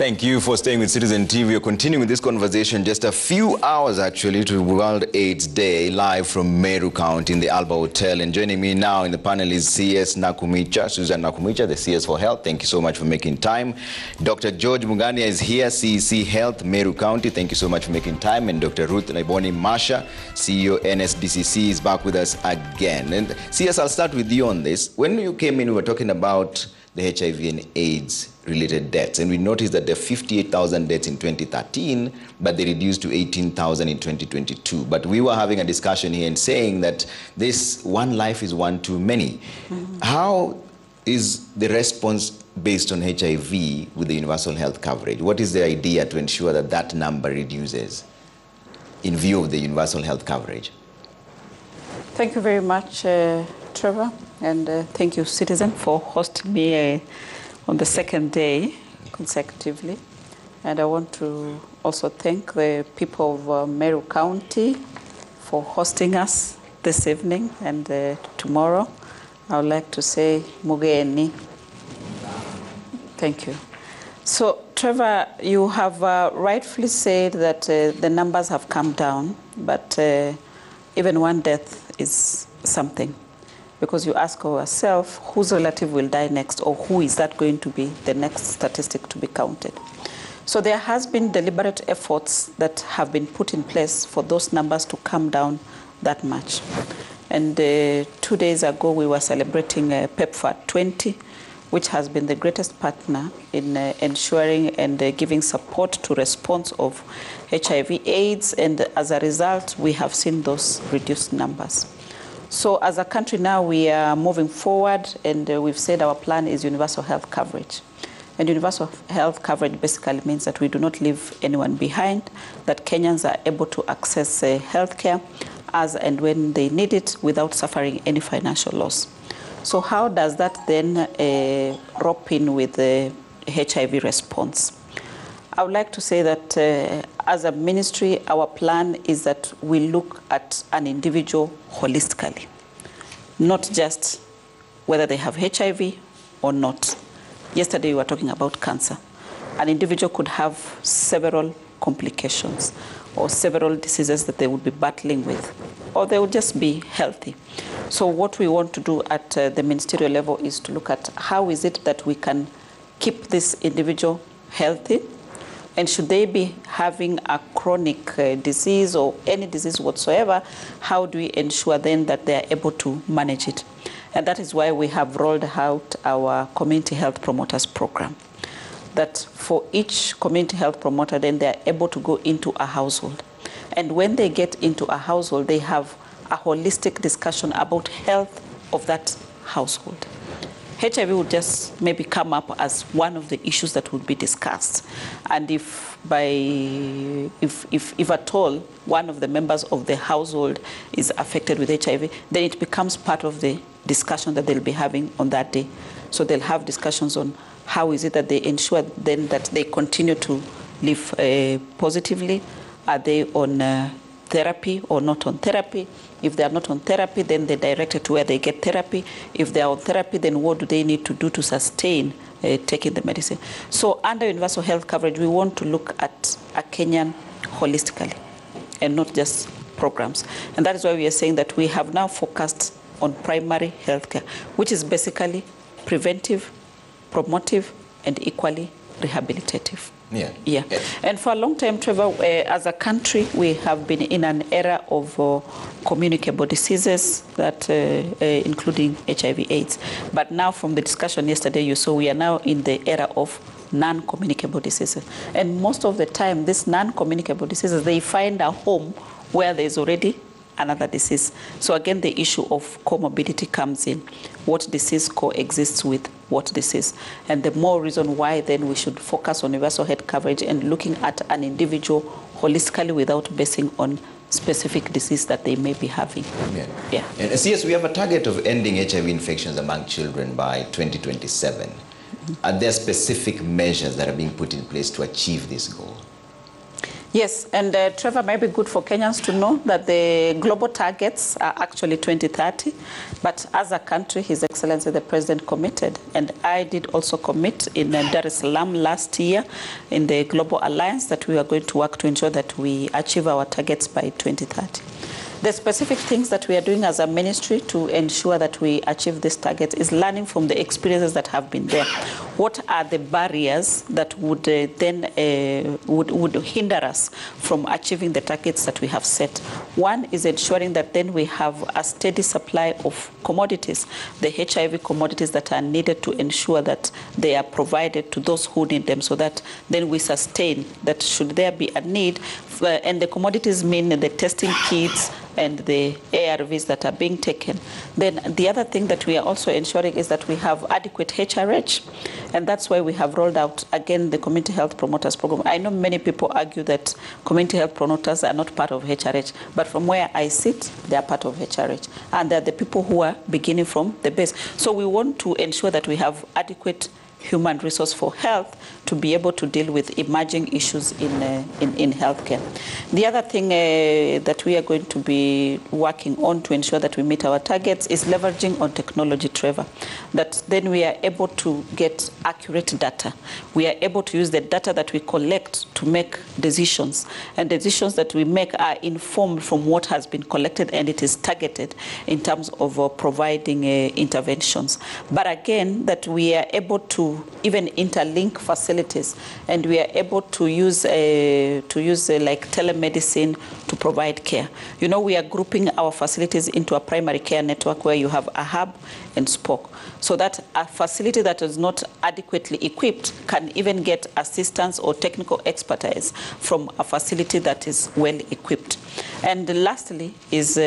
Thank you for staying with Citizen TV. We're continuing this conversation just a few hours actually to World AIDS Day, live from Meru County in the Alba Hotel. And joining me now in the panel is CS Nakumicha, Susan Nakumicha, the CS for Health. Thank you so much for making time. Dr. George Mugania is here, CEC Health, Meru County. Thank you so much for making time. And Dr. Ruth Naiboni Masha, CEO NSDCC, is back with us again. And CS, I'll start with you on this. When you came in, we were talking about the HIV and AIDS related deaths, and we noticed that there are 58,000 deaths in 2013, but they reduced to 18,000 in 2022. But we were having a discussion here and saying that this one life is one too many. How is the response based on HIV with the universal health coverage? What is the idea to ensure that that number reduces in view of the universal health coverage? Thank you very much, Trevor, and thank you, Citizen, for hosting me on the second day consecutively. And I want to also thank the people of Meru County for hosting us this evening and tomorrow. I would like to say Mugeni. Thank you. So, Trevor, you have rightfully said that the numbers have come down, but even one death is something. Because you ask yourself, whose relative will die next, or who is that going to be the next statistic to be counted? So there has been deliberate efforts that have been put in place for those numbers to come down that much. And 2 days ago, we were celebrating PEPFAR 20, which has been the greatest partner in ensuring and giving support to response of HIV/AIDS, and as a result, we have seen those reduced numbers. So as a country now, we are moving forward, and we've said our plan is universal health coverage. And universal health coverage basically means that we do not leave anyone behind, that Kenyans are able to access health care as and when they need it without suffering any financial loss. So how does that then rope in with the HIV response? I would like to say that as a ministry, our plan is that we look at an individual holistically, not just whether they have HIV or not. Yesterday, we were talking about cancer. An individual could have several complications or several diseases that they would be battling with, or they would just be healthy. So what we want to do at the ministerial level is to look at how is it that we can keep this individual healthy, and should they be having a chronic disease or any disease whatsoever, how do we ensure then that they are able to manage it? And that is why we have rolled out our community health promoters program. That for each community health promoter, then they are able to go into a household. And when they get into a household, they have a holistic discussion about health of that household. HIV would just maybe come up as one of the issues that would be discussed. And if at all one of the members of the household is affected with HIV, then it becomes part of the discussion that they'll be having on that day. So they'll have discussions on how is it that they ensure then that they continue to live positively. Are they on therapy or not on therapy? If they are not on therapy, then they're directed to where they get therapy. If they are on therapy, then what do they need to do to sustain taking the medicine? So under universal health coverage, we want to look at a Kenyan holistically and not just programs. And that is why we are saying that we have now focused on primary health care, which is basically preventive, promotive, and equally rehabilitative. Yeah. And for a long time, Trevor, as a country, we have been in an era of communicable diseases, that including HIV/AIDS. But now, from the discussion yesterday, you saw we are now in the era of non-communicable diseases. And most of the time, these non-communicable diseases, they find a home where there's already another disease. So again, the issue of comorbidity comes in. What disease coexists with what disease? And the more reason why then we should focus on universal health coverage and looking at an individual holistically without basing on specific disease that they may be having. Yeah. And CS, we have a target of ending HIV infections among children by 2027. Are there specific measures that are being put in place to achieve this goal? Yes, and Trevor, may be good for Kenyans to know that the global targets are actually 2030, but as a country, His Excellency the President committed, and I did also commit in Dar es Salaam last year in the Global Alliance that we are going to work to ensure that we achieve our targets by 2030. The specific things that we are doing as a ministry to ensure that we achieve this target is learning from the experiences that have been there. What are the barriers that would then would hinder us from achieving the targets that we have set? One is ensuring that then we have a steady supply of commodities, the HIV commodities that are needed to ensure that they are provided to those who need them, so that then we sustain that should there be a need. And the commodities mean the testing kits and the ARVs that are being taken. Then the other thing that we are also ensuring is that we have adequate HRH. And that's why we have rolled out, again, the Community Health Promoters Program. I know many people argue that community health promoters are not part of HRH, but from where I sit, they are part of HRH. And they're the people who are beginning from the base. So we want to ensure that we have adequate human resource for health to be able to deal with emerging issues in healthcare. The other thing that we are going to be working on to ensure that we meet our targets is leveraging on technology, Trevor, that then we are able to get accurate data. We are able to use the data that we collect to make decisions, and decisions that we make are informed from what has been collected, and it is targeted in terms of providing interventions. But again, that we are able to even interlink facilities, and we are able to use like telemedicine to provide care. You know, we are grouping our facilities into a primary care network where you have a hub and spoke, so that a facility that is not adequately equipped can even get assistance or technical expertise from a facility that is well equipped. And lastly is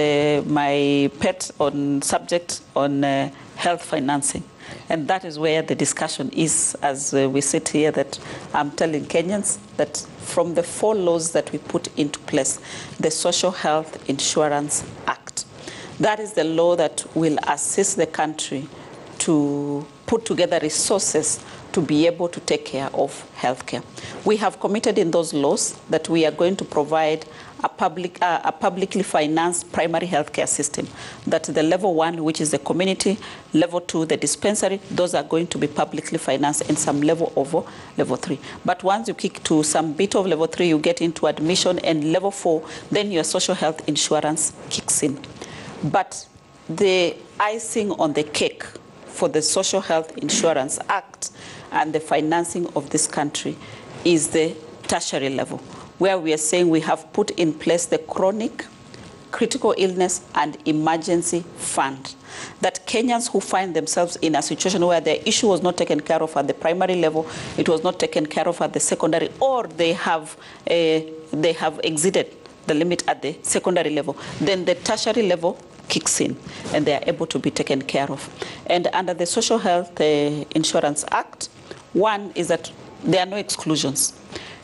my pet on subject on health financing. And that is where the discussion is as we sit here, that I'm telling Kenyans that from the 4 laws that we put into place, the Social Health Insurance Act, that is the law that will assist the country to put together resources to be able to take care of healthcare. We have committed in those laws that we are going to provide a publicly financed primary healthcare system, that the level 1, which is the community, level 2, the dispensary, those are going to be publicly financed, and some level over level 3. But once you kick to some bit of level 3, you get into admission, and level 4, then your social health insurance kicks in. But the icing on the cake for the Social Health Insurance Act and the financing of this country is the tertiary level, where we are saying we have put in place the chronic, critical illness and emergency fund, that Kenyans who find themselves in a situation where their issue was not taken care of at the primary level, it was not taken care of at the secondary, or they have exceeded the limit at the secondary level, then the tertiary level kicks in and they are able to be taken care of. And under the Social Health Insurance Act, one is that there are no exclusions.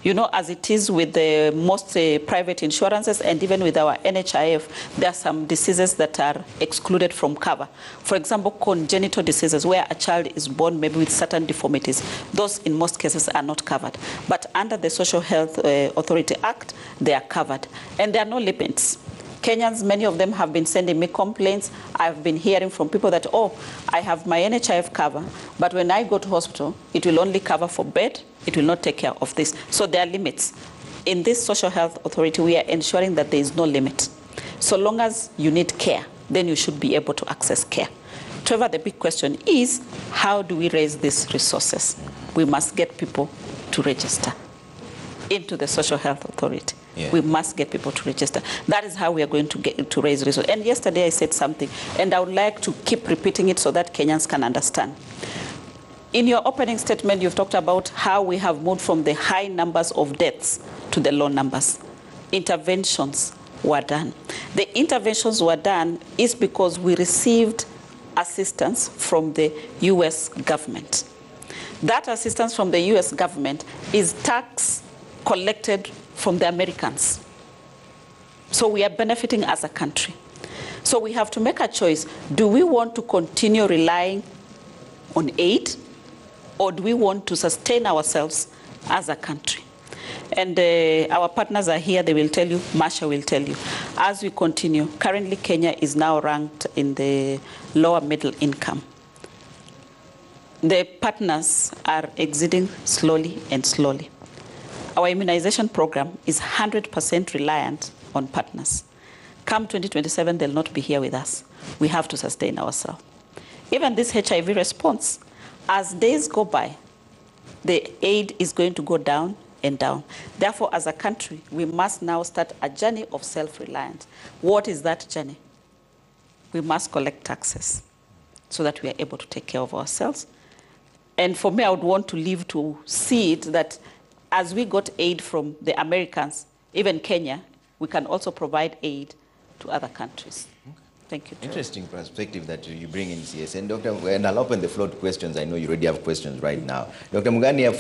You know, as it is with the most private insurances, and even with our NHIF, there are some diseases that are excluded from cover. For example, congenital diseases, where a child is born maybe with certain deformities. Those, in most cases, are not covered. But under the Social Health Authority Act, they are covered. And there are no limits. Kenyans, many of them have been sending me complaints. I've been hearing from people that, oh, I have my NHIF cover, but when I go to hospital, it will only cover for bed. It will not take care of this. So there are limits. In this Social Health Authority, we are ensuring that there is no limit. So long as you need care, then you should be able to access care. Trevor, the big question is, how do we raise these resources? We must get people to register into the Social Health Authority. Yeah. We must get people to register. That is how we are going to get to raise resources. And yesterday I said something, and I would like to keep repeating it so that Kenyans can understand. In your opening statement, you've talked about how we have moved from the high numbers of deaths to the low numbers. Interventions were done. The interventions were done is because we received assistance from the U.S. government. That assistance from the U.S. government is tax collected from the Americans. So we are benefiting as a country. So we have to make a choice. Do we want to continue relying on aid, or do we want to sustain ourselves as a country? And our partners are here, they will tell you, Masha will tell you. As we continue, currently Kenya is now ranked in the lower middle income. The partners are exiting slowly and slowly. Our immunization program is 100% reliant on partners. Come 2027, they'll not be here with us. We have to sustain ourselves. Even this HIV response, as days go by, the aid is going to go down and down. Therefore, as a country, we must now start a journey of self-reliance. What is that journey? We must collect taxes so that we are able to take care of ourselves. And for me, I would want to live to see it that as we got aid from the Americans, even Kenya, we can also provide aid to other countries. Okay. Thank you. Interesting perspective that you bring in, CS. And Dr. And I'll open the floor to questions. I know you already have questions right now. Dr. Mugania,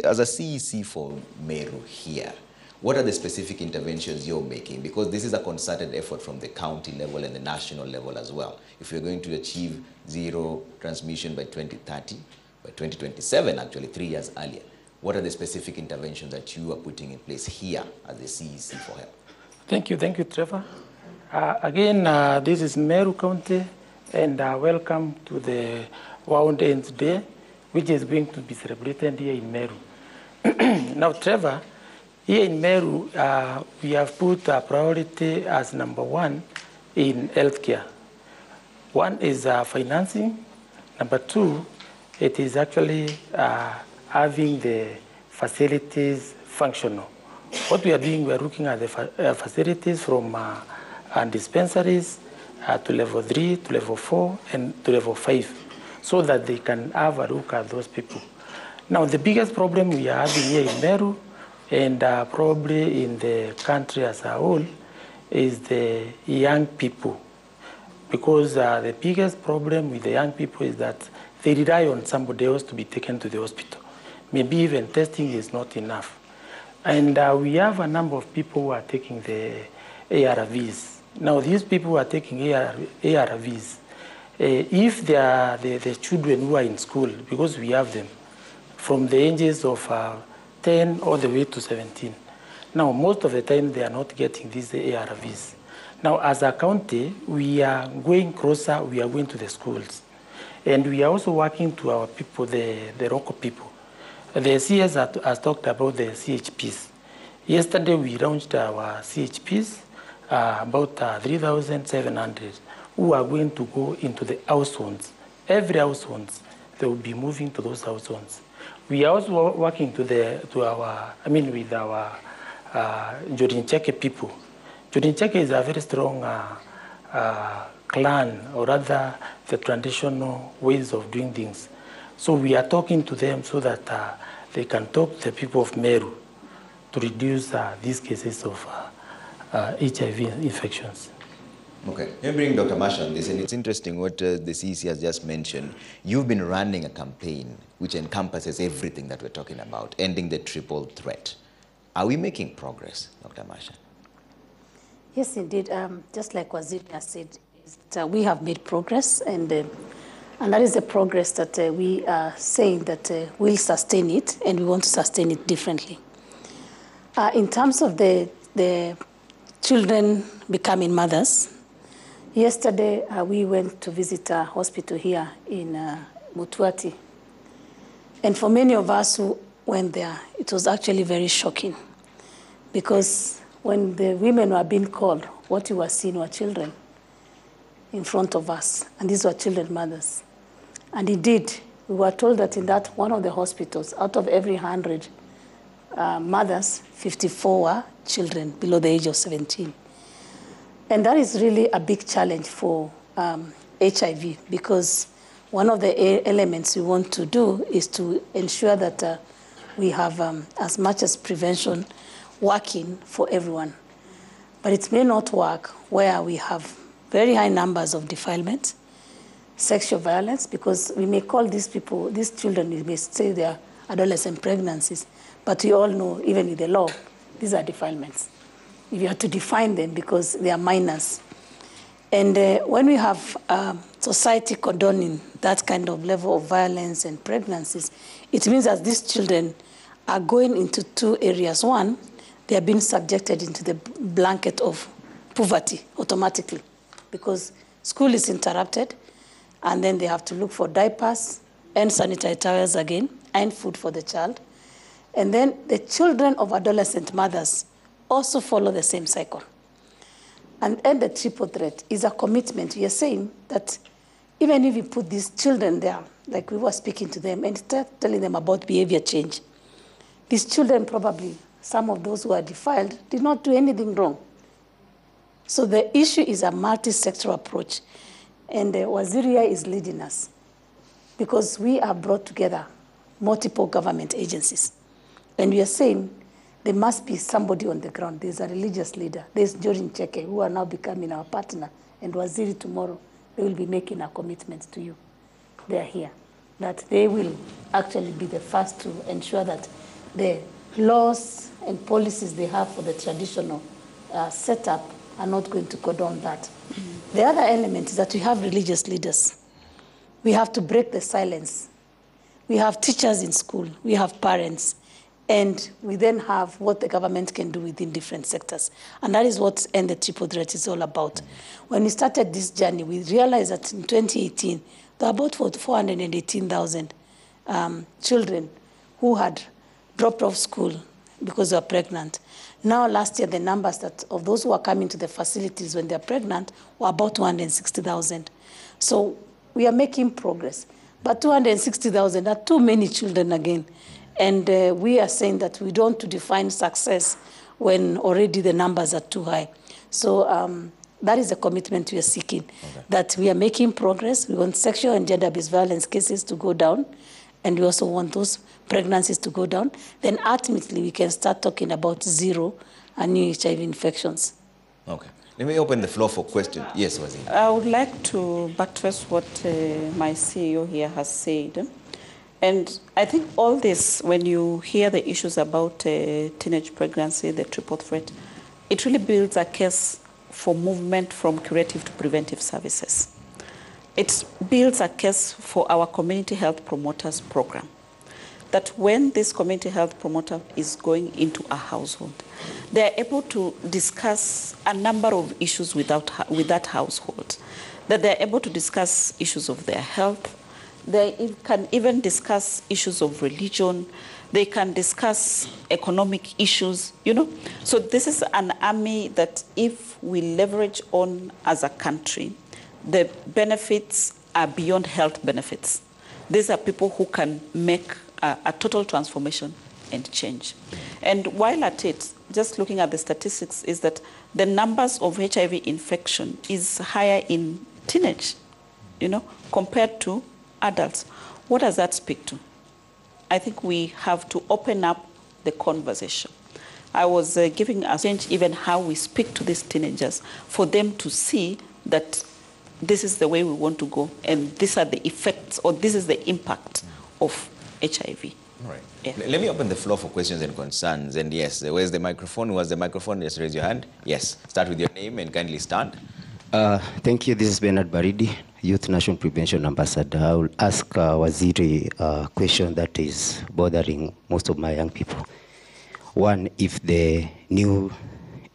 as a CEC for Meru here, what are the specific interventions you're making? Because this is a concerted effort from the county level and the national level as well. If you're going to achieve zero transmission by 2030, by 2027, actually 3 years earlier, what are the specific interventions that you are putting in place here as the CEC for help? Thank you, Trevor. Again, this is Meru County, and welcome to the World AIDS Day, which is going to be celebrated here in Meru. Now, Trevor, here in Meru, we have put a priority as #1 in healthcare. One is financing. #2, it is actually having the facilities functional. What we are doing, we are looking at the facilities from dispensaries to level 3, to level 4, and to level 5, so that they can have a look at those people. Now, the biggest problem we are having here in Meru, and probably in the country as a whole, is the young people. Because the biggest problem with the young people is that they rely on somebody else to be taken to the hospital. Maybe even testing is not enough. And we have a number of people who are taking the ARVs. Now, these people who are taking ARVs, if they are the children who are in school, because we have them, from the ages of 10 all the way to 17. Now, most of the time, they are not getting these ARVs. Now, as a county, we are going closer, we are going to the schools. And we are also working to our people, the local people. The CS has talked about the CHPs. Yesterday, we launched our CHPs, about 3,700, who are going to go into the households. Every household, they will be moving to those households. We are also working with our Jorincheke people. Jorincheke is a very strong clan, or rather the traditional ways of doing things. So we are talking to them so that they can talk to the people of Meru to reduce these cases of HIV infections. Okay, let me bring Dr. Masha on this, and it's interesting what the CEC has just mentioned. You've been running a campaign which encompasses everything that we're talking about, ending the triple threat. Are we making progress, Dr. Masha? Yes, indeed. Just like Waziri has said, we have made progress, and that is the progress that we are saying that we'll sustain it, and we want to sustain it differently. In terms of the children becoming mothers, yesterday we went to visit a hospital here in Mutuati. And for many of us who went there, it was actually very shocking, because when the women were being called, what you were seeing were children in front of us, and these were children mothers. And indeed, we were told that in that one of the hospitals, out of every 100 mothers, 54 were children below the age of 17. And that is really a big challenge for HIV, because one of the elements we want to do is to ensure that we have as much as prevention working for everyone. But it may not work where we have very high numbers of defilement, sexual violence, because we may call these people, these children, we may say they are adolescent pregnancies, but we all know, even with the law, these are defilements. If you have to define them because they are minors. And when we have society condoning that kind of level of violence and pregnancies, it means that these children are going into two areas. One, they are being subjected into the blanket of poverty automatically because school is interrupted, and then they have to look for diapers and sanitary towels again, and food for the child. And then the children of adolescent mothers also follow the same cycle. And the triple threat is a commitment. We are saying that even if you put these children there, like we were speaking to them and start telling them about behavior change, these children probably, some of those who are defiled, did not do anything wrong. So the issue is a multi-sectoral approach. And Waziria is leading us because we have brought together multiple government agencies. And we are saying there must be somebody on the ground. There's a religious leader. There's George Ncheke, who are now becoming our partner. And Waziri tomorrow, they will be making a commitment to you. They are here. That they will actually be the first to ensure that the laws and policies they have for the traditional setup are not going to condone that. Mm-hmm. The other element is that we have religious leaders. We have to break the silence. We have teachers in school. We have parents. And we then have what the government can do within different sectors. And that is what End the Triple Threat is all about. Mm-hmm. When we started this journey, we realized that in 2018, there were about 418,000 children who had dropped off school because they were pregnant. Now, last year, the numbers that of those who are coming to the facilities when they're pregnant were about 260,000. So we are making progress. But 260,000 are too many children again. And we are saying that we don't define success when already the numbers are too high. So that is the commitment we are seeking, that we are making progress. We want sexual and gender-based violence cases to go down, and we also want those pregnancies to go down. Then ultimately, we can start talking about zero and new HIV infections. Okay. Let me open the floor for questions. Yes, Waziri. I would like to buttress what my CEO here has said. And I think all this, when you hear the issues about teenage pregnancy, the triple threat, it really builds a case for movement from curative to preventive services. It builds a case for our community health promoters program, that when this community health promoter is going into a household, they are able to discuss a number of issues with that household, that they are able to discuss issues of their health. They can even discuss issues of religion. They can discuss economic issues, you know. So this is an army that if we leverage on as a country, the benefits are beyond health benefits. These are people who can make a total transformation and change. And while at it, just looking at the statistics, is that the numbers of HIV infection is higher in teenage, you know, compared to adults. What does that speak to? I think we have to open up the conversation. I was giving a change even how we speak to these teenagers for them to see that this is the way we want to go, and these are the effects, or this is the impact of HIV. All right. Yeah. Let me open the floor for questions and concerns. And yes, where's the microphone? Was the microphone? Just raise your hand. Yes. Start with your name and kindly stand. Thank you. This is Bernard Baridi, Youth National Prevention Ambassador. I will ask Waziri a question that is bothering most of my young people. One, if the new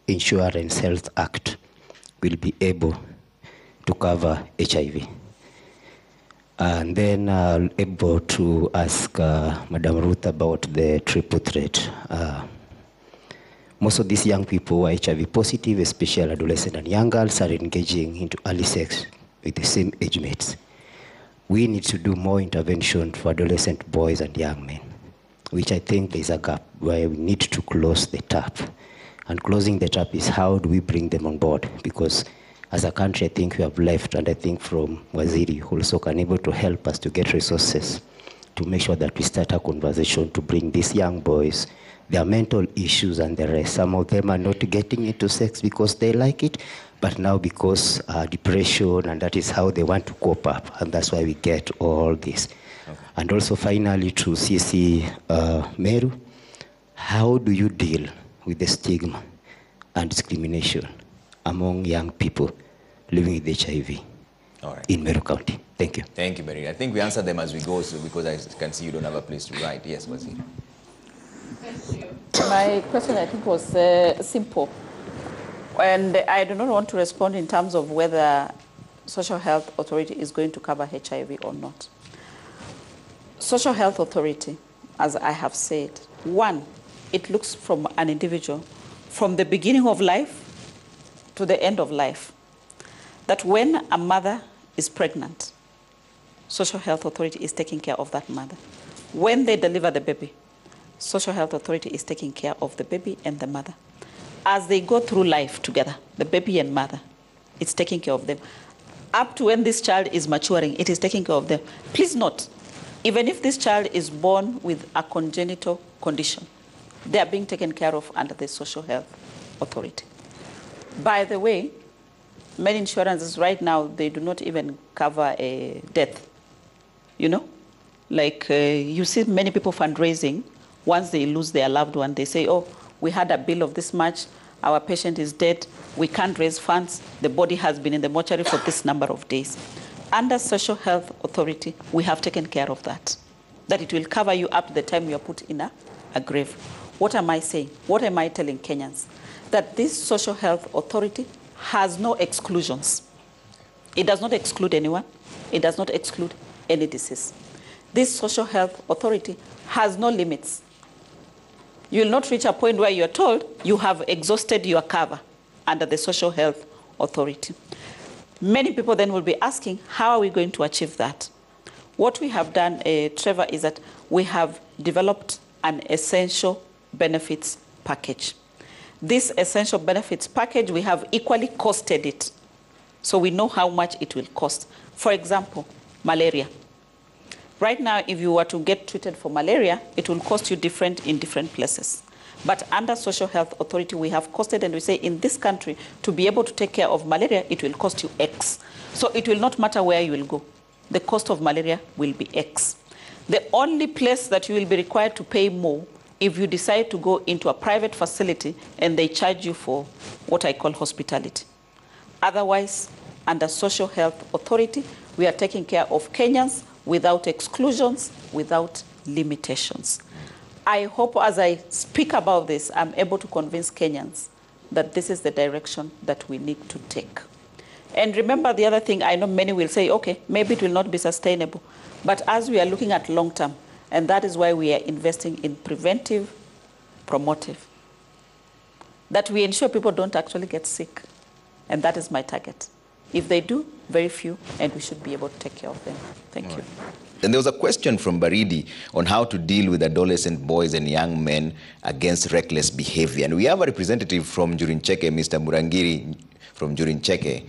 Insurance Health Act will be able to cover HIV. And then I'll able to ask Madam Ruth about the triple threat. Most of these young people who are HIV positive, especially adolescent and young girls, are engaging into early sex with the same age mates. We need to do more intervention for adolescent boys and young men, which I think there's a gap where we need to close the tap. And closing the tap is how do we bring them on board? Because as a country, I think we have left, and I think from Waziri, who also can able to help us to get resources to make sure that we start a conversation to bring these young boys, their mental issues and the rest. Some of them are not getting into sex because they like it, but now because depression, and that is how they want to cope up, and that's why we get all this. Okay. And also finally to CC Meru, how do you deal with the stigma and discrimination among young people living with HIV in Meru County? Thank you. Thank you, Barry. I think we answer them as we go, so because I can see you don't have a place to write. Yes, Waziri. My question, I think, was simple. And I do not want to respond in terms of whether Social Health Authority is going to cover HIV or not. Social Health Authority, as I have said, one, it looks from an individual from the beginning of life to the end of life. That when a mother is pregnant, Social Health Authority is taking care of that mother. When they deliver the baby, Social Health Authority is taking care of the baby and the mother. As they go through life together, the baby and mother, it's taking care of them. Up to when this child is maturing, it is taking care of them. Please note, even if this child is born with a congenital condition, they are being taken care of under the Social Health Authority. By the way, many insurances right now, they do not even cover a death. You know? Like you see many people fundraising, once they lose their loved one, they say, oh, we had a bill of this much, our patient is dead, we can't raise funds, the body has been in the mortuary for this number of days. Under Social Health Authority, we have taken care of that, that it will cover you up to the time you are put in a grave. What am I saying? What am I telling Kenyans? That this Social Health Authority has no exclusions. It does not exclude anyone. It does not exclude any disease. This Social Health Authority has no limits. You will not reach a point where you are told you have exhausted your cover under the Social Health Authority. Many people then will be asking, how are we going to achieve that? What we have done, Trevor, is that we have developed an essential benefits package. This essential benefits package, we have equally costed it. So we know how much it will cost. For example, malaria. Right now, if you were to get treated for malaria, it will cost you different in different places. But under Social Health Authority, we have costed, and we say in this country, to be able to take care of malaria, it will cost you X. So it will not matter where you will go. The cost of malaria will be X. The only place that you will be required to pay more if you decide to go into a private facility and they charge you for what I call hospitality. Otherwise, under Social Health Authority, we are taking care of Kenyans without exclusions, without limitations. I hope as I speak about this, I'm able to convince Kenyans that this is the direction that we need to take. And remember the other thing, I know many will say, okay, maybe it will not be sustainable. But as we are looking at long term, and that is why we are investing in preventive, promotive, that we ensure people don't actually get sick. And that is my target. If they do, very few, and we should be able to take care of them. Thank you. And there was a question from Baridi on how to deal with adolescent boys and young men against reckless behavior. And we have a representative from Jurincheke, Mr. Murangiri from Jurincheke.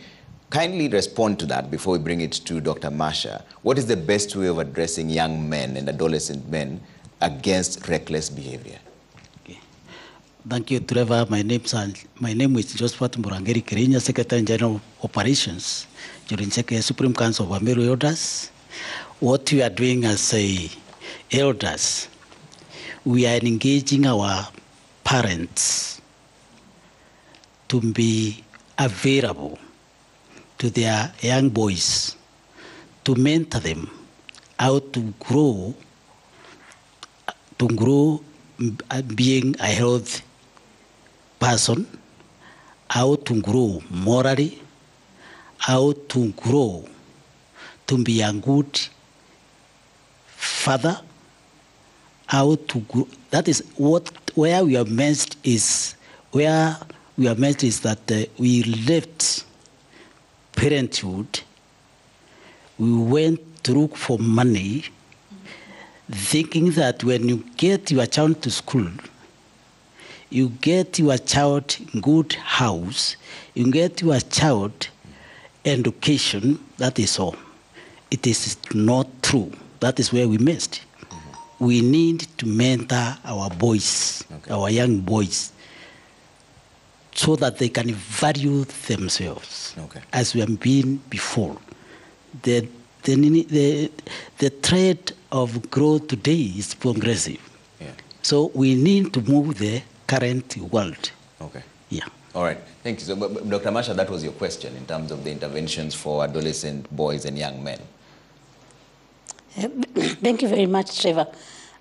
Kindly respond to that before we bring it to Dr. Masha. What is the best way of addressing young men and adolescent men against reckless behavior? Okay. Thank you, Trevor. My name is Josephat Murangiri Kirinya, Secretary General of Operations, Jurincheke Supreme Council of Ameru Elders. What we are doing as elders, we are engaging our parents to be available to their young boys, to mentor them how to grow being a healthy person, how to grow morally, how to grow to be a good father, how to grow. That is where we are missed is that we left parenthood, we went to look for money, thinking that when you get your child to school, you get your child good house, you get your child education, that is all. It is not true. That is where we missed. Mm-hmm. We need to mentor our boys, okay, our young boys, so that they can value themselves, okay, as we have been before. The trend of growth today is progressive. Yeah. So we need to move the current world. Okay. Yeah. All right. Thank you. So, but Dr. Masha, that was your question in terms of the interventions for adolescent boys and young men. Thank you very much, Trevor.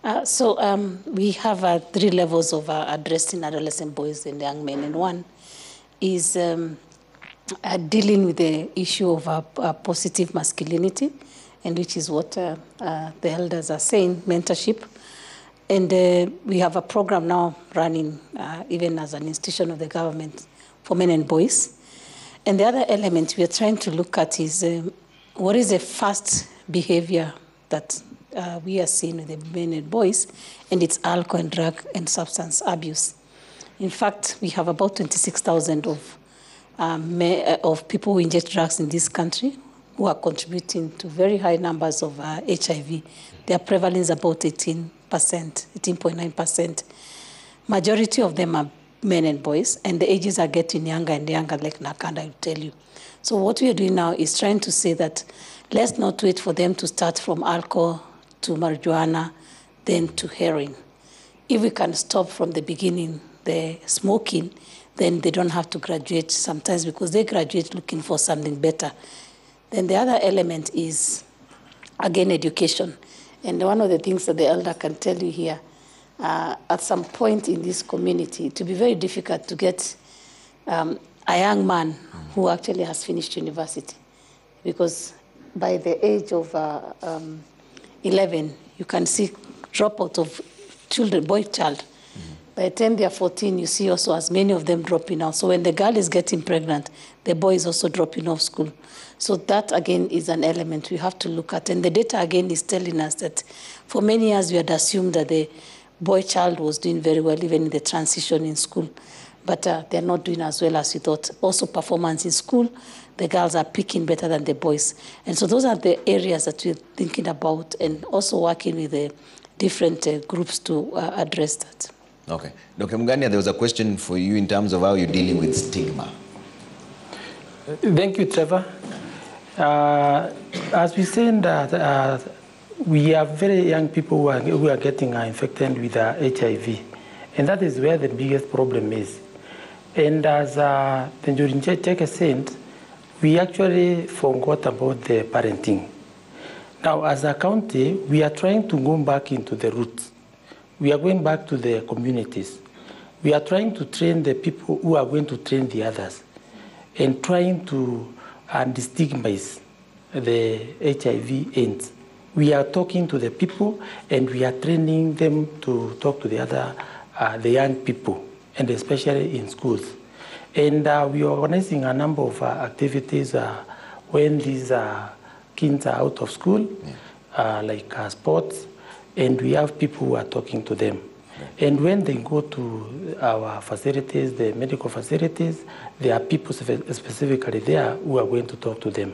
We have 3 levels of addressing adolescent boys and young men, and one is dealing with the issue of positive masculinity, and which is what the elders are saying, mentorship. And we have a program now running, even as an institution of the government, for men and boys. And the other element we are trying to look at is what is the first behavior that we are seeing with the men and boys, and it's alcohol and drug and substance abuse. In fact, we have about 26,000 of people who inject drugs in this country who are contributing to very high numbers of HIV. Their prevalence is about 18.9%. Majority of them are men and boys, and the ages are getting younger and younger, like Nakanda will tell you. So what we are doing now is trying to say that let's not wait for them to start from alcohol to marijuana, then to heroin. If we can stop from the beginning, the smoking, then they don't have to graduate sometimes, because they graduate looking for something better. Then the other element is, again, education. And one of the things that the elder can tell you here, at some point in this community, it will be very difficult to get a young man who actually has finished university, because by the age of 11, you can see dropout of children, boy child. By the time they are 14, you see also as many of them dropping out. So when the girl is getting pregnant, the boy is also dropping off school. So that, again, is an element we have to look at. And the data, again, is telling us that for many years we had assumed that the boy child was doing very well, even in the transition in school. But they're not doing as well as we thought. Also, performance in school, the girls are picking better than the boys. And so those are the areas that we're thinking about, and also working with the different groups to address that. Okay. Dr. Mungania, there was a question for you in terms of how you're dealing with stigma. Thank you, Trevor. As we said, that we have very young people who are getting infected with HIV, and that is where the biggest problem is. And as the Njorinche Cheke said, we actually forgot about the parenting. Now, as a county, we are trying to go back into the roots. We are going back to the communities. We are trying to train the people who are going to train the others, and trying to destigmatize the HIV AIDS. We are talking to the people, and we are training them to talk to the other, the young people, and especially in schools. And we are organizing a number of activities when these kids are out of school, like sports, and we have people who are talking to them. Okay. And when they go to our facilities, the medical facilities, there are people specifically there who are going to talk to them.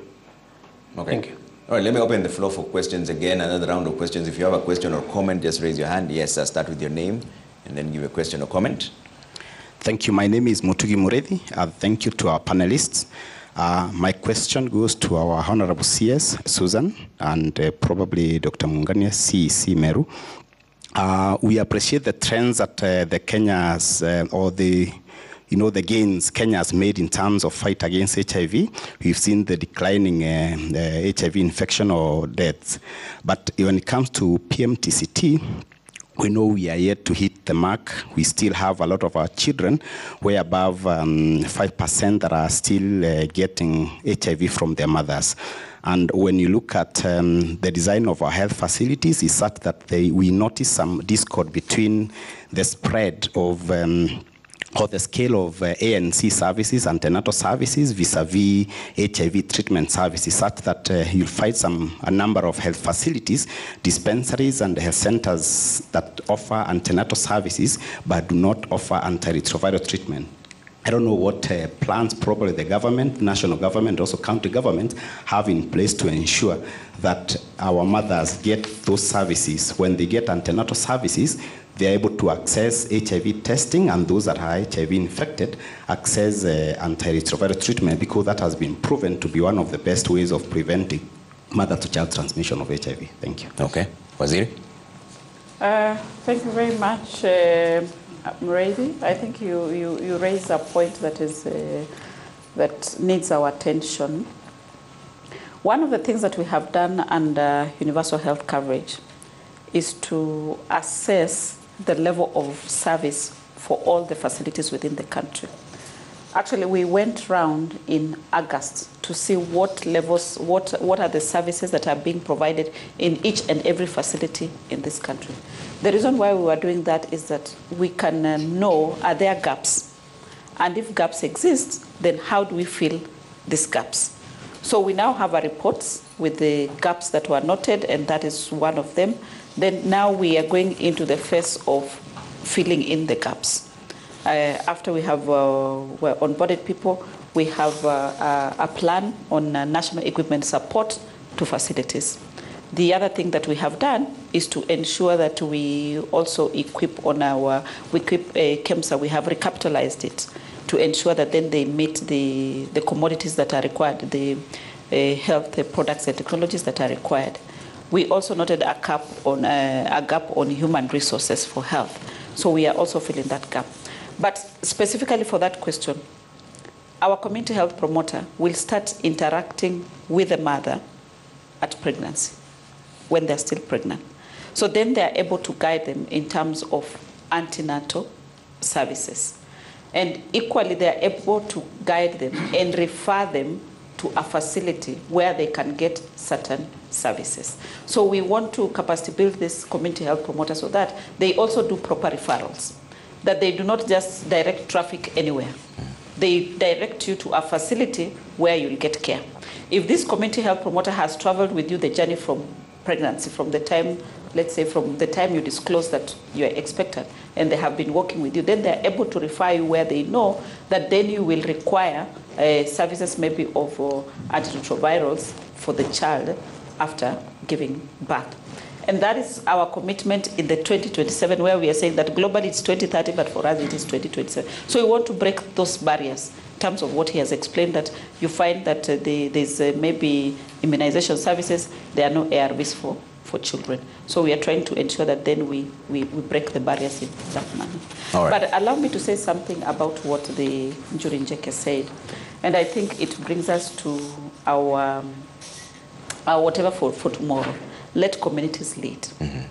Okay. Thank you. All right, let me open the floor for questions again, another round of questions. If you have a question or comment, just raise your hand. Yes, I'll start with your name, and then give a question or comment. Thank you. My name is Mutugi Murethi. Thank you to our panelists. My question goes to our Honorable CS, Susan, and probably Dr. Mungania, CEC Meru. We appreciate the trends that the Kenya's, or the gains Kenya has made in terms of fight against HIV. We've seen the declining HIV infection or deaths. But when it comes to PMTCT, we know we are yet to hit the mark. We still have a lot of our children, way above 5% that are still getting HIV from their mothers. And when you look at the design of our health facilities, it's such that we notice some discord between the spread of or the scale of ANC services, antenatal services, vis-a-vis HIV treatment services, such that you'll find a number of health facilities, dispensaries, and health centers that offer antenatal services but do not offer antiretroviral treatment. I don't know what plans probably the government, national government, also county government have in place to ensure that our mothers get those services. When they get antenatal services, they're able to access HIV testing, and those that are HIV infected access antiretroviral treatment, because that has been proven to be one of the best ways of preventing mother-to-child transmission of HIV. Thank you. Okay. Waziri? Thank you very much, Muredi. I think you raised a point that is that needs our attention. One of the things that we have done under universal health coverage is to assess the level of service for all the facilities within the country. Actually, we went round in August to see what levels, what are the services that are being provided in each and every facility in this country. The reason why we were doing that is that we can know, are there gaps? And if gaps exist, then how do we fill these gaps? So we now have a report with the gaps that were noted, and that is one of them. Then now we are going into the phase of filling in the gaps. After we have onboarded people, we have a plan on national equipment support to facilities. The other thing that we have done is to ensure that we also equip KEMSA, we have recapitalized it to ensure that then they meet the commodities that are required, the health products and technologies that are required. We also noted a gap on human resources for health. So we are also filling that gap. But specifically for that question, our community health promoter will start interacting with the mother at pregnancy, when they're still pregnant. So then they're able to guide them in terms of antenatal services. And equally, they're able to guide them and refer them to a facility where they can get certain services. So we want to capacity build this community health promoter so that they also do proper referrals, that they do not just direct traffic anywhere. They direct you to a facility where you'll get care. If this community health promoter has traveled with you the journey from pregnancy, from the time, let's say from the time you disclose that you are expectant, and they have been working with you, then they're able to refer you where they know that then you will require services maybe of antiretrovirals for the child after giving birth. And that is our commitment in the 2027, where we are saying that globally it's 2030, but for us it is 2027. So we want to break those barriers in terms of what he has explained, that you find that there's maybe immunization services, there are no ARVs for children. So we are trying to ensure that then we break the barriers in that manner. All right. But allow me to say something about what the Njuri Njeke said. And I think it brings us to our whatever for tomorrow. Let communities lead. Mm-hmm.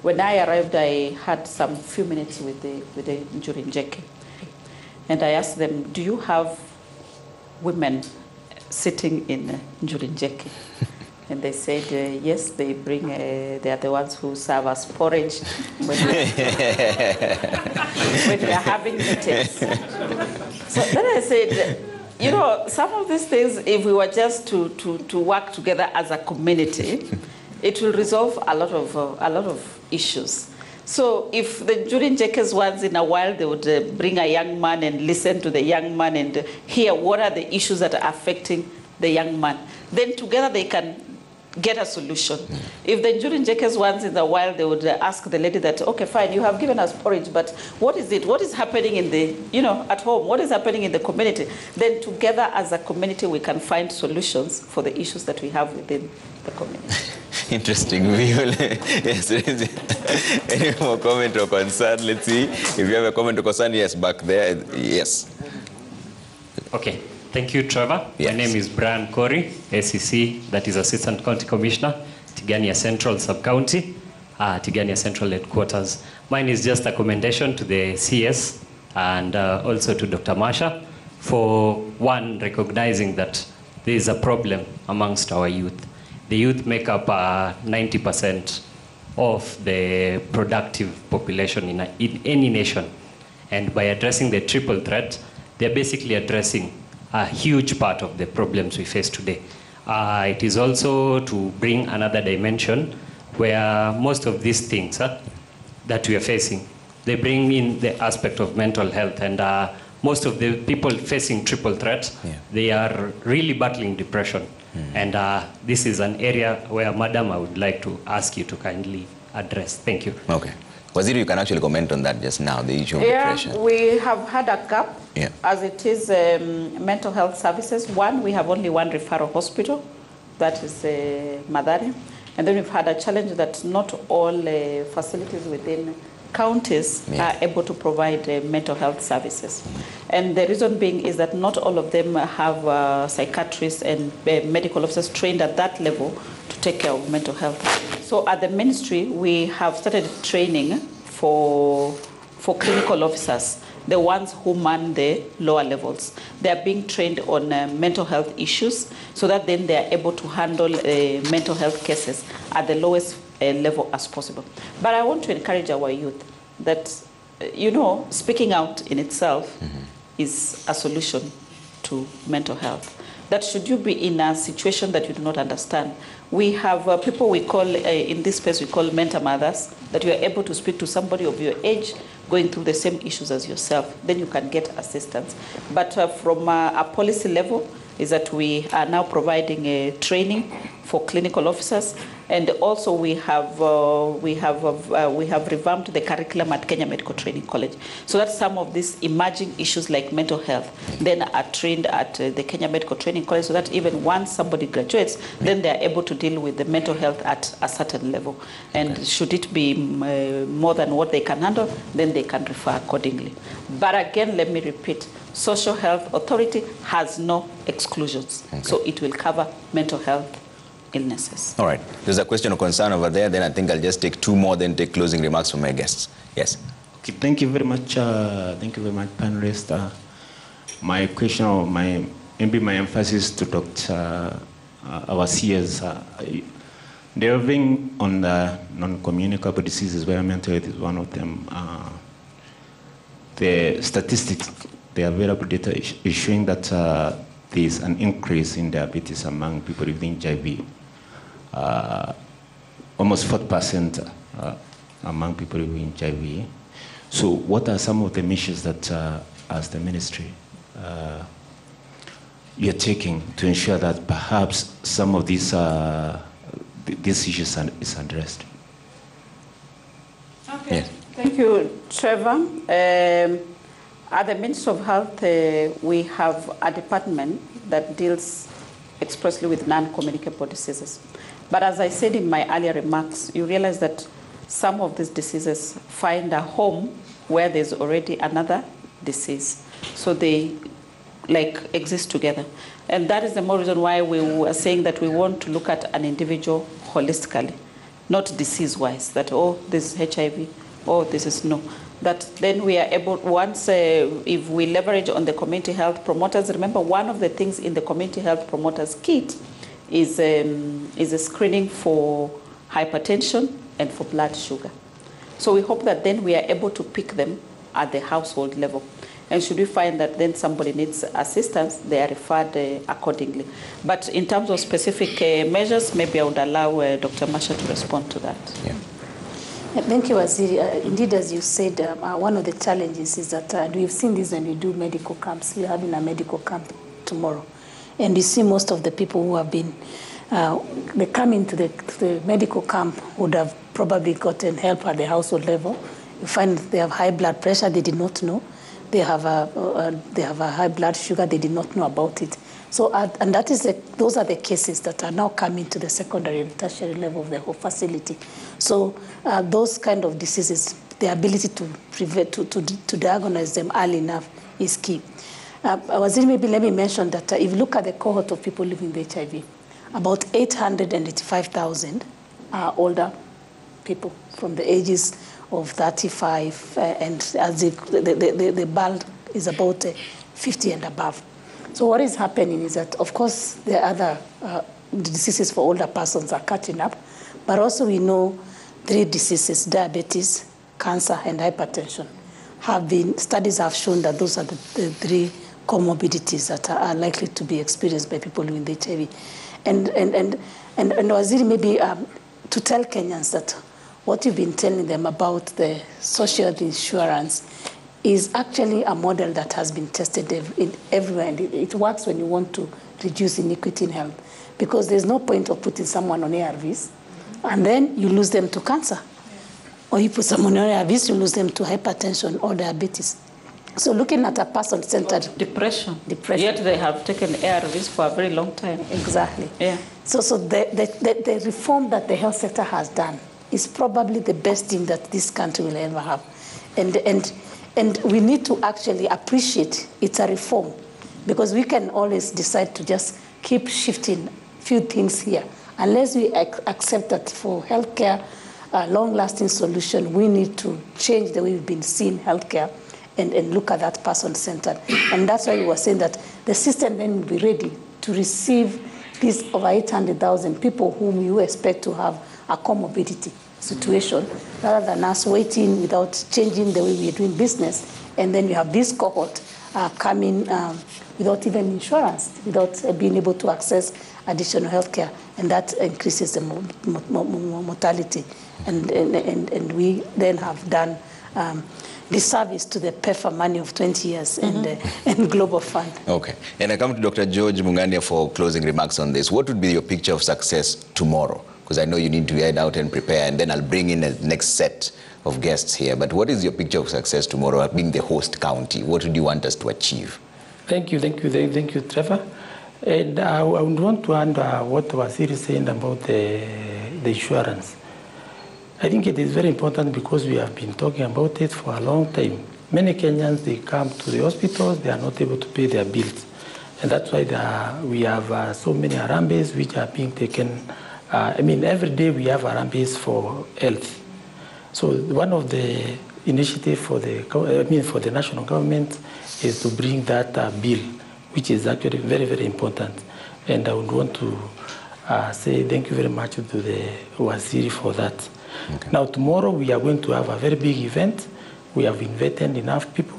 When I arrived, I had some few minutes with the Njuri Njeke. And I asked them, do you have women sitting in Njuri Njeke? And they said, yes, they bring, they are the ones who serve us porridge when we are having meetings. So then I said, you know, some of these things, if we were just to work together as a community, it will resolve a lot of issues. So if the Njuri Njekes once in a while, they would bring a young man and listen to the young man and hear what are the issues that are affecting the young man. Then together they can get a solution. If the Njuri Njekes once in a while, they would ask the lady that, okay, fine, you have given us porridge, but what is it? What is happening in the, at home? What is happening in the community? Then together as a community, we can find solutions for the issues that we have within the community. Interesting. We will, yes, any more comment or concern? Let's see. If you have a comment or concern, yes, back there. Yes. Okay. Thank you, Trevor. Yes. My name is Brian Corey, ACC, that is Assistant County Commissioner, Tigania Central Sub-County, Tigania Central Headquarters. Mine is just a commendation to the CS and also to Dr. Masha for, one, recognizing that there is a problem amongst our youth. The youth make up 90% of the productive population in any nation. And by addressing the triple threat, they're basically addressing a huge part of the problems we face today. It is also to bring another dimension where most of these things that we are facing, they bring in the aspect of mental health, and most of the people facing triple threat, they are really battling depression. And this is an area where, Madam, I would like to ask you to kindly address. Thank you. Okay. Waziri, you can actually comment on that just now, the issue of depression. We have had a gap as it is mental health services. One, we have only one referral hospital, that is Madari. And then we've had a challenge that not all facilities within counties are able to provide mental health services. And the reason being is that not all of them have psychiatrists and medical officers trained at that level to take care of mental health. So at the ministry, we have started training for clinical officers, the ones who man the lower levels. They are being trained on mental health issues so that then they are able to handle mental health cases at the lowest level as possible. But I want to encourage our youth that, you know, speaking out in itself is a solution to mental health. That should you be in a situation that you do not understand, we have people we call, in this space we call mentor mothers, that you are able to speak to somebody of your age going through the same issues as yourself, then you can get assistance. But from a policy level is that we are now providing training for clinical officers, and also we have revamped the curriculum at Kenya Medical Training College, so that some of these emerging issues like mental health then are trained at the Kenya Medical Training College, so that even once somebody graduates, then they are able to deal with the mental health at a certain level. And should it be more than what they can handle, then they can refer accordingly. But again, let me repeat, Social Health Authority has no exclusions, so it will cover mental health illnesses. All right. There's a question of concern over there. Then I think I'll just take two more, then take closing remarks from my guests. Yes. Okay, thank you very much. Thank you very much, panelists. My question, or maybe my emphasis to Dr. Our CS, delving on the non-communicable diseases, where mental health is one of them. The statistics, the available data is showing that there is an increase in diabetes among people with HIV. Almost 40% among people with HIV. So what are some of the measures that, as the ministry, you're taking to ensure that perhaps some of these issues is addressed? Okay. Yes. Thank you, Trevor. At the Ministry of Health, we have a department that deals expressly with non-communicable diseases. But as I said in my earlier remarks, you realize that some of these diseases find a home where there's already another disease. So they exist together. And that is the more reason why we were saying that we want to look at an individual holistically, not disease-wise, that, oh, this is HIV, oh, this is no. That then we are able, once, if we leverage on the community health promoters, remember one of the things in the community health promoters kit is a screening for hypertension and for blood sugar. So we hope that then we are able to pick them at the household level. And should we find that then somebody needs assistance, they are referred accordingly. But in terms of specific measures, maybe I would allow Dr. Masha to respond to that. Yeah. Thank you, Waziri. Indeed, as you said, one of the challenges is that, and we've seen this when we do medical camps. We're having a medical camp tomorrow. And you see most of the people who have been, they come into the medical camp would have probably gotten help at the household level. You find they have high blood pressure, they did not know. They have a high blood sugar, they did not know about it. So, and that is those are the cases that are now coming to the secondary and tertiary level of the whole facility. So those kind of diseases, the ability to prevent, to diagnose them early enough is key. Waziri, maybe let me mention that if you look at the cohort of people living with HIV, about 885,000 are older people from the ages of 35, and as the bulk is about 50 and above. So what is happening is that, of course, the other diseases for older persons are catching up, but also we know 3 diseases, diabetes, cancer, and hypertension, studies have shown that those are the 3 comorbidities that are likely to be experienced by people with HIV. And Waziri, maybe to tell Kenyans that what you've been telling them about the social insurance is actually a model that has been tested everywhere, and it works when you want to reduce inequity in health, because there's no point of putting someone on ARVs and then you lose them to cancer, or you put someone on ARVs, you lose them to hypertension or diabetes. So looking at a person-centered depression. Yet they have taken ARVs for a very long time. Exactly. Yeah. So the reform that the health sector has done is probably the best thing that this country will ever have, and we need to actually appreciate it's a reform, because we can always decide to just keep shifting few things here unless we accept that for healthcare, long-lasting solution, we need to change the way we've been seeing healthcare and look at that person-centered. And that's why you were saying that the system then will be ready to receive these over 800,000 people whom you expect to have a comorbidity situation, rather than us waiting without changing the way we are doing business. And then you have this cohort coming without even insurance, without being able to access additional healthcare, and that increases the mortality. And we then have done disservice to the PEFA money of 20 years and Global Fund. Okay. And I come to Dr. George Mungania for closing remarks on this. What would be your picture of success tomorrow? Because I know you need to head out and prepare, and then I'll bring in the next set of guests here. But what is your picture of success tomorrow, being the host county? What would you want us to achieve? Thank you, Trevor. And I would want to add what Waziri is saying about the insurance. I think it is very important because we have been talking about it for a long time. Many Kenyans, they come to the hospitals, they are not able to pay their bills. And that's why we have so many Harambes which are being taken. Every day we have Harambes for health. So one of the initiatives for the national government is to bring that bill, which is actually very, very important. And I would want to say thank you very much to the Waziri for that. Okay. Now tomorrow we are going to have a very big event. We have invited enough people,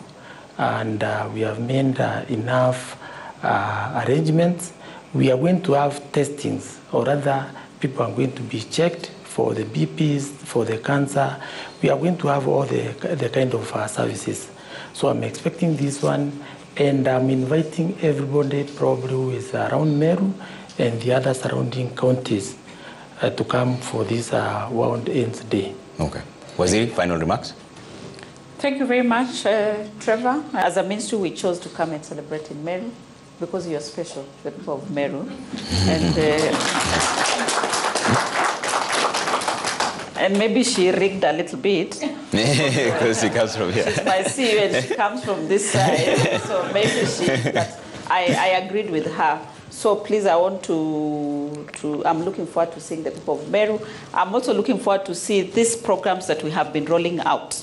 and we have made enough arrangements. We are going to have testings, or rather people are going to be checked for the BPs, for the cancer. We are going to have all the kind of services. So I'm expecting this one, and I'm inviting everybody probably who is around Meru and the other surrounding counties to come for this Wound Ends Day. Okay. Waziri, final remarks? Thank you very much, Trevor. As a ministry, we chose to come and celebrate in Meru because you're special, the people of Meru. And maybe she rigged a little bit. Because she comes from here. She's my CEO and she comes from this side. So maybe I agreed with her. So please, I'm looking forward to seeing the people of Meru. I'm also looking forward to see these programs that we have been rolling out,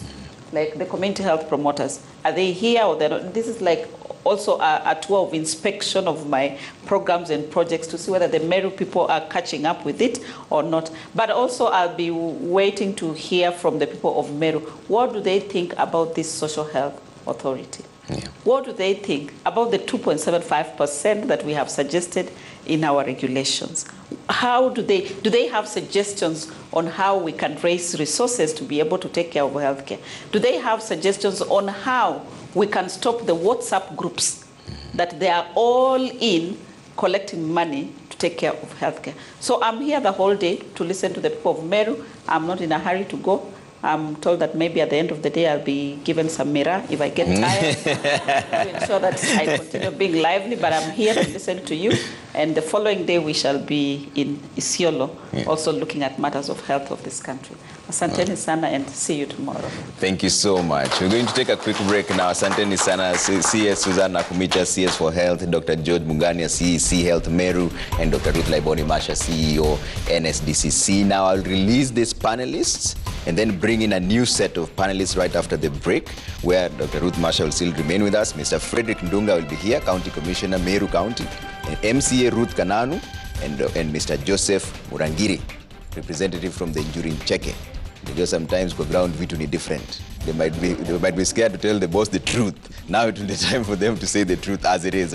like the community health promoters. Are they here or they're not? This is like also a tour of inspection of my programs and projects to see whether the Meru people are catching up with it or not. But also I'll be waiting to hear from the people of Meru. What do they think about this social health authority? Yeah. What do they think about the 2.75% that we have suggested in our regulations? How do they have suggestions on how we can raise resources to be able to take care of healthcare? Do they have suggestions on how we can stop the WhatsApp groups that they are all in collecting money to take care of healthcare? So I'm here the whole day to listen to the people of Meru. I'm not in a hurry to go. I'm told that maybe at the end of the day I'll be given some mirror if I get tired to ensure that I continue being lively, but I'm here to listen to you. And the following day we shall be in Isiolo, also looking at matters of health of this country. Asanteni sana, and see you tomorrow. Thank you so much. We're going to take a quick break now. Asanteni sana, CS Susan Nakumicha, CS for Health, Dr. George Mungania, CEC Health Meru, and Dr. Ruth Laiboni Masha, CEO NSDCC. Now I'll release these panelists and then bring in a new set of panelists right after the break, where Dr. Ruth Masha will still remain with us. Mr. Frederick Ndunga will be here, County Commissioner, Meru County, and MCA Ruth Kananu, and Mr. Joseph Murangiri, representative from the Njuri Cheke. Because sometimes for ground vitu ni different. They might be scared to tell the boss the truth. Now it will be time for them to say the truth as it is.